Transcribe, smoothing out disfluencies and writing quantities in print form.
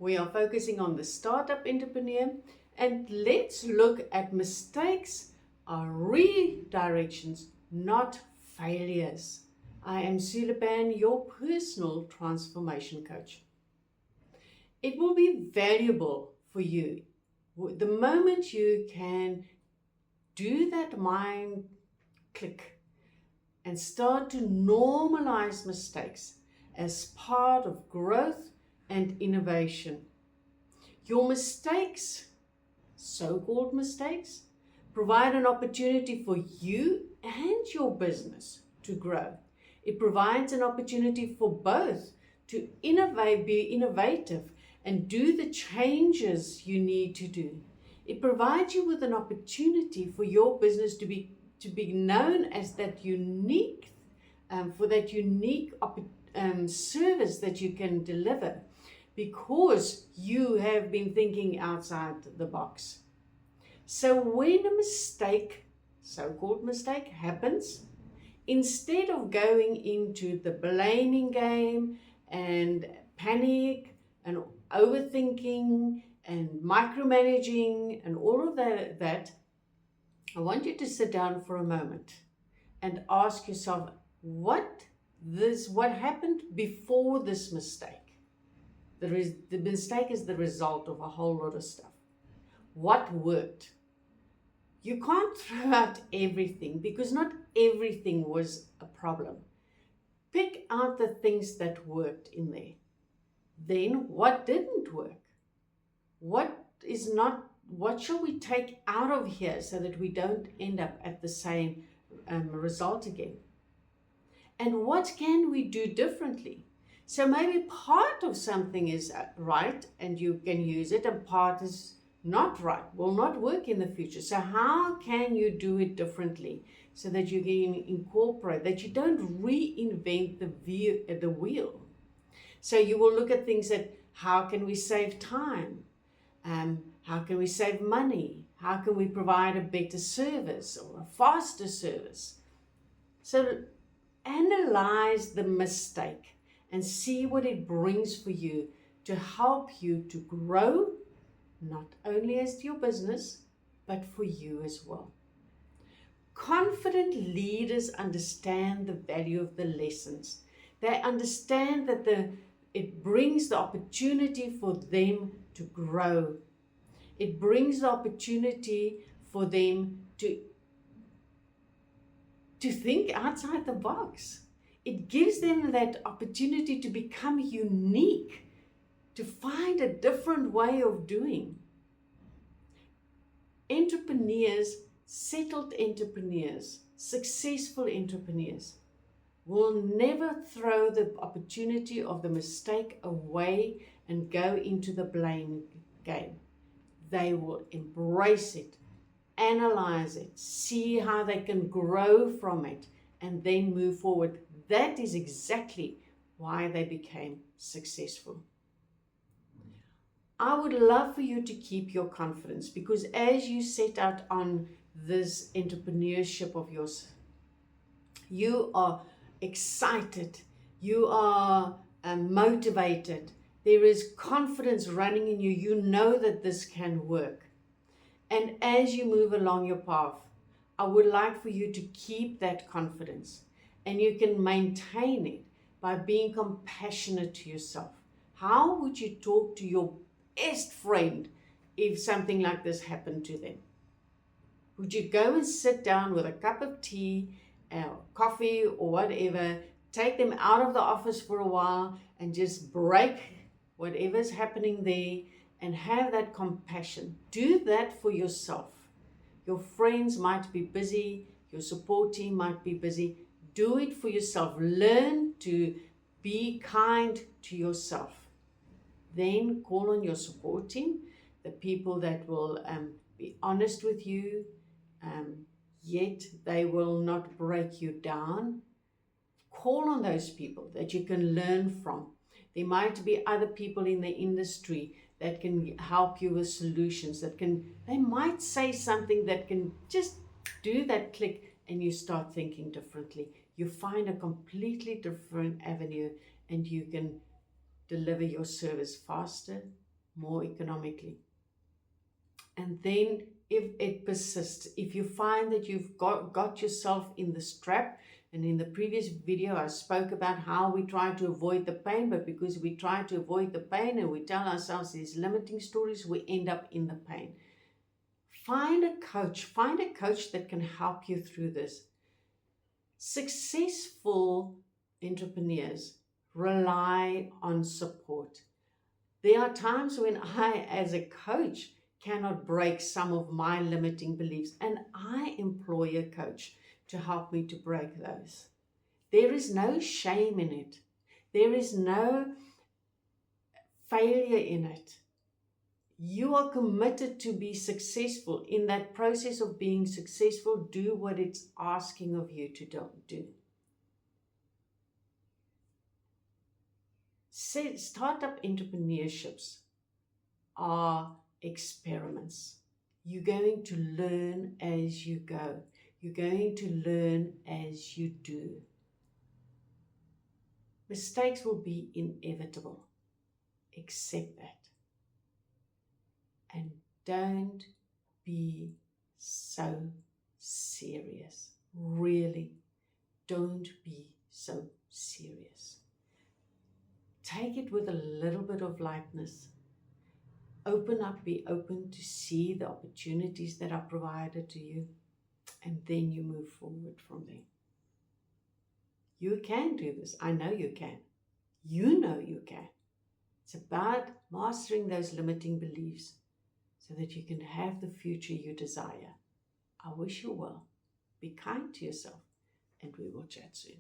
We are focusing on the startup entrepreneur, and let's look at mistakes are redirections, not failures. I am Sulipan, your personal transformation coach. It will be valuable for you the moment you can do that mind click and start to normalize mistakes as part of growth and innovation. Your mistakes, so-called mistakes, provide an opportunity for you and your business to grow. It provides an opportunity for both to innovate, be innovative, and do the changes you need to do. It provides you with an opportunity for your business to be known as that unique, for that unique service that you can deliver, because you have been thinking outside the box. So when a mistake, so-called mistake, happens, instead of going into the blaming game and panic and overthinking and micromanaging and all of that, I want you to sit down for a moment and ask yourself, what happened before this mistake? The mistake is the result of a whole lot of stuff. What worked? You can't throw out everything because not everything was a problem. Pick out the things that worked in there. Then what didn't work? What shall we take out of here so that we don't end up at the same result again? And what can we do differently? So maybe part of something is right and you can use it, and part is not right, will not work in the future. So how can you do it differently so that you can incorporate, that you don't reinvent the wheel? So you will look at things that, how can we save time? How can we save money? How can we provide a better service or a faster service? So analyze the mistake and see what it brings for you to help you to grow, not only as your business, but for you as well. Confident leaders understand the value of the lessons. They understand that it brings the opportunity for them to grow. It brings the opportunity for them to think outside the box. It gives them that opportunity to become unique, to find a different way of doing. Entrepreneurs, settled entrepreneurs, successful entrepreneurs will never throw the opportunity of the mistake away and go into the blame game. They will embrace it, analyze it, see how they can grow from it, and then move forward. That is exactly why they became successful. I would love for you to keep your confidence, because as you set out on this entrepreneurship of yours, you are excited, you are motivated, there is confidence running in you, you know that this can work. And as you move along your path, I would like for you to keep that confidence, and you can maintain it by being compassionate to yourself. How would you talk to your best friend if something like this happened to them? Would you go and sit down with a cup of tea, coffee or whatever, take them out of the office for a while and just break whatever's happening there and have that compassion? Do that for yourself. Your friends might be busy, your support team might be busy. Do it for yourself. Learn to be kind to yourself. Then call on your support team, the people that will be honest with you, yet they will not break you down. Call on those people that you can learn from. There might be other people in the industry that can help you with solutions, they might say something that can just do that click, and you start thinking differently. You find a completely different avenue, and you can deliver your service faster more economically. And then if it persists, if you find that you've got yourself in this trap, and in the previous video I spoke about how we try to avoid the pain, but because we try to avoid the pain and we tell ourselves these limiting stories, we end up in the pain. Find a coach that can help you through this. Successful entrepreneurs rely on support. There are times when I, as a coach, cannot break some of my limiting beliefs, and I employ a coach to help me to break those. There is no shame in it. There is no failure in it. You are committed to be successful. In that process of being successful, do what it's asking of you to do. Startup entrepreneurships are experiments. You're going to learn as you go. You're going to learn as you do. Mistakes will be inevitable. Accept that. And don't be so serious. Really, don't be so serious. Take it with a little bit of lightness. Open up, be open to see the opportunities that are provided to you, and then you move forward from there. You can do this. I know you can. You know you can. It's about mastering those limiting beliefs so that you can have the future you desire. I wish you well. Be kind to yourself, and we will chat soon.